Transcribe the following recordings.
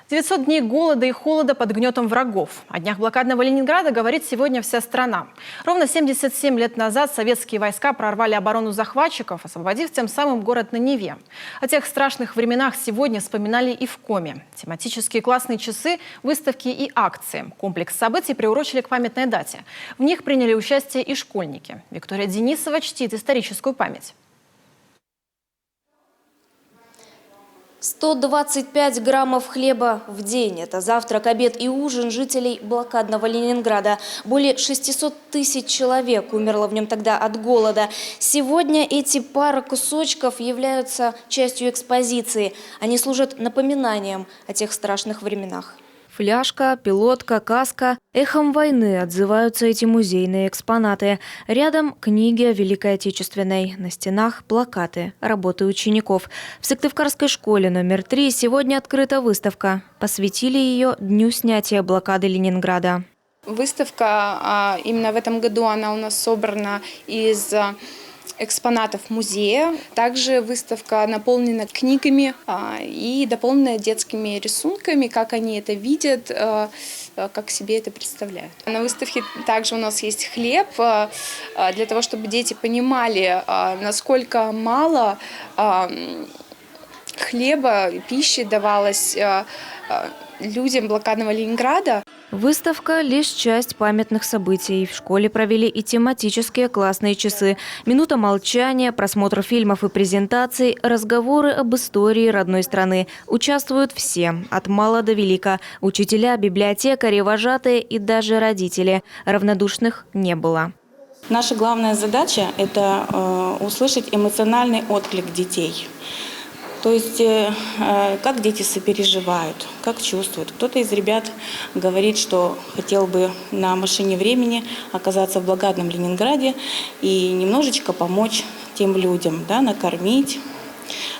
900 дней голода и холода под гнетом врагов. О днях блокадного Ленинграда говорит сегодня вся страна. Ровно 77 лет назад советские войска прорвали оборону захватчиков, освободив тем самым город на Неве. О тех страшных временах сегодня вспоминали и в Коме. Тематические классные часы, выставки и акции. Комплекс событий приурочили к памятной дате. В них приняли участие и школьники. Виктория Денисова чтит историческую память. 125 граммов хлеба в день. Это завтрак, обед и ужин жителей блокадного Ленинграда. Более 600 тысяч человек умерло в нем тогда от голода. Сегодня эти пара кусочков являются частью экспозиции. Они служат напоминанием о тех страшных временах. Фляжка, пилотка, каска. Эхом войны отзываются эти музейные экспонаты. Рядом книги о Великой Отечественной. На стенах плакаты, работы учеников. В Сыктывкарской школе номер 3 сегодня открыта выставка. Посвятили ее дню снятия блокады Ленинграда. Выставка именно в этом году она у нас собрана из экспонатов музея. Также выставка наполнена книгами и дополнена детскими рисунками, как они это видят, как себе это представляют. На выставке также у нас есть хлеб, для того, чтобы дети понимали, насколько мало хлеба, пищи давалось людям блокадного Ленинграда. Выставка – лишь часть памятных событий. В школе провели и тематические классные часы. Минута молчания, просмотр фильмов и презентаций, разговоры об истории родной страны. Участвуют все, от мала до велика. Учителя, библиотекари, вожатые и даже родители. Равнодушных не было. Наша главная задача – это услышать эмоциональный отклик детей. То есть, как дети сопереживают, как чувствуют. Кто-то из ребят говорит, что хотел бы на машине времени оказаться в блокадном Ленинграде и немножечко помочь тем людям, да, накормить,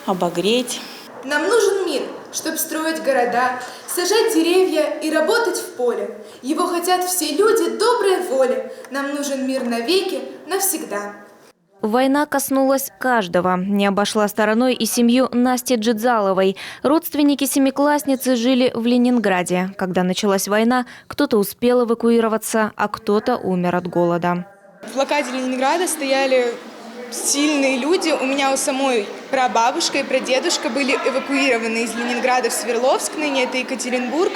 обогреть. Нам нужен мир, чтобы строить города, сажать деревья и работать в поле. Его хотят все люди доброй воли. Нам нужен мир навеки, навсегда. Война коснулась каждого. Не обошла стороной и семью Насти Джидзаловой. Родственники семиклассницы жили в Ленинграде. Когда началась война, кто-то успел эвакуироваться, а кто-то умер от голода. В блокаде Ленинграда стояли сильные люди. У меня у самой прабабушка и прадедушка были эвакуированы из Ленинграда в Свердловск, ныне это Екатеринбург.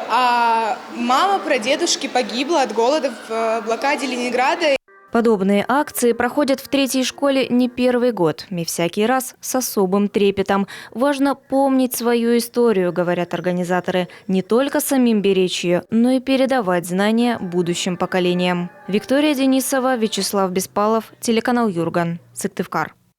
А мама прадедушки погибла от голода в блокаде Ленинграда. Подобные акции проходят в третьей школе не первый год. И всякий раз с особым трепетом. Важно помнить свою историю, говорят организаторы. Не только самим беречь ее, но и передавать знания будущим поколениям. Виктория Денисова, Вячеслав Беспалов, телеканал Юрган, Сыктывкар.